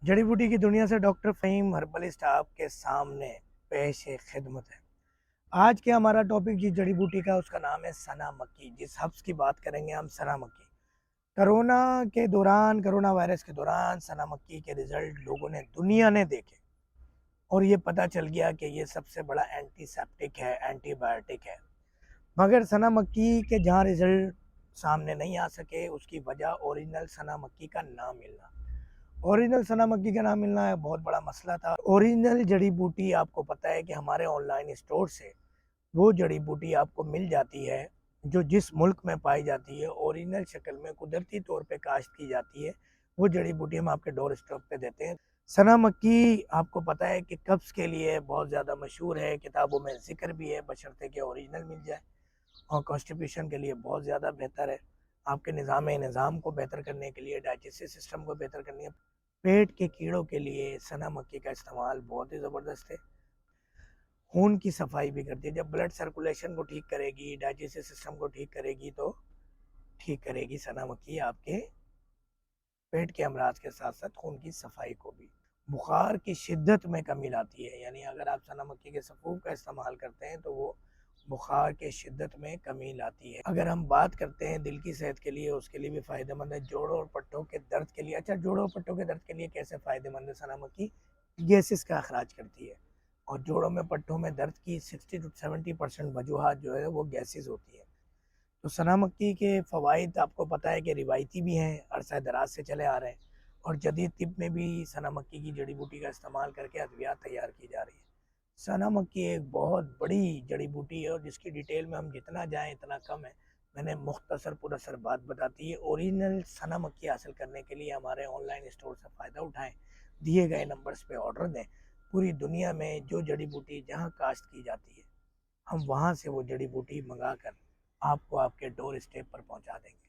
जड़ी बूटी की दुनिया से डॉक्टर फ़हीम हर्बलिस्ट आपके सामने पेश खिदमत है। आज के हमारा टॉपिक जिस जड़ी बूटी का उसका नाम है सना मक्की। जिस हब्स की बात करेंगे हम सना मक्की। कोरोना वायरस के दौरान सना मक्की के रिजल्ट लोगों ने दुनिया ने देखे और ये पता चल गया कि ये सबसे बड़ा एंटीसेप्टिक है, एंटीबायोटिक है। मगर सना मक्की के जहाँ रिजल्ट सामने नहीं आ सके उसकी वजह ओरिजिनल सना मक्की का ना मिलना। ओरिजिनल सना मक्की का नाम मिलना है बहुत बड़ा मसला था। ओरिजिनल जड़ी बूटी आपको पता है कि हमारे ऑनलाइन स्टोर से वो जड़ी बूटी आपको मिल जाती है जो जिस मुल्क में पाई जाती है, ओरिजिनल शक्ल में कुदरती तौर पे काश्त की जाती है। वो जड़ी बूटी हम आपके डोर स्टॉप पे देते हैं। सना मक्की आपको पता है कि कब्ज़ के लिए बहुत ज़्यादा मशहूर है, किताबों में जिक्र भी है, बशर्ते कि ओरिजिनल मिल जाए। और कॉन्स्टिपेशन के लिए बहुत ज़्यादा बेहतर है। आपके निज़ाम को बेहतर करने के लिए, डाइजेस्टिव सिस्टम को बेहतर करने, पेट के कीड़ों के लिए सना मक्की का इस्तेमाल बहुत ही ज़बरदस्त है। खून की सफाई भी करती है। जब ब्लड सर्कुलेशन को ठीक करेगी, डाइजेस्टिव सिस्टम को ठीक करेगी, तो ठीक करेगी सना मक्की आपके पेट के अमराज के साथ साथ खून की सफाई को भी। बुखार की शिद्दत में कमी लाती है, यानी अगर आप सना मक्की के सफ़ूफ का इस्तेमाल करते हैं तो वो बुखार के शिद्दत में कमी लाती है। अगर हम बात करते हैं दिल की सेहत के लिए, उसके लिए भी फ़ायदेमंद है। जोड़ों और पट्टों के दर्द के लिए, अच्छा, जोड़ों और पट्टों के दर्द के लिए कैसे फ़ायदेमंद है सना मक्की? गैसेस का अखराज करती है और जोड़ों में पट्टों में दर्द की 60 से 70% वजूहात जो है वो गैसेस होती है। तो सना मक्की के फ़वाइद आपको पता है कि रिवायती भी हैं, अरसा दराज से चले आ रहे हैं, और जदीद तिब में भी सना मक्की की जड़ी बूटी का इस्तेमाल करके अद्वियात तैयार की जा रही है। सना मक्की एक बहुत बड़ी जड़ी बूटी है और जिसकी डिटेल में हम जितना जाएं इतना कम है। मैंने मुख्तसर पुरअसर बात बता दी है। ओरिजिनल सना मक्की हासिल करने के लिए हमारे ऑनलाइन स्टोर से फ़ायदा उठाएं, दिए गए नंबर्स पे ऑर्डर दें। पूरी दुनिया में जो जड़ी बूटी जहाँ काश्त की जाती है, हम वहाँ से वो जड़ी बूटी मंगा कर आपको आपके डोर स्टेप पर पहुँचा देंगे।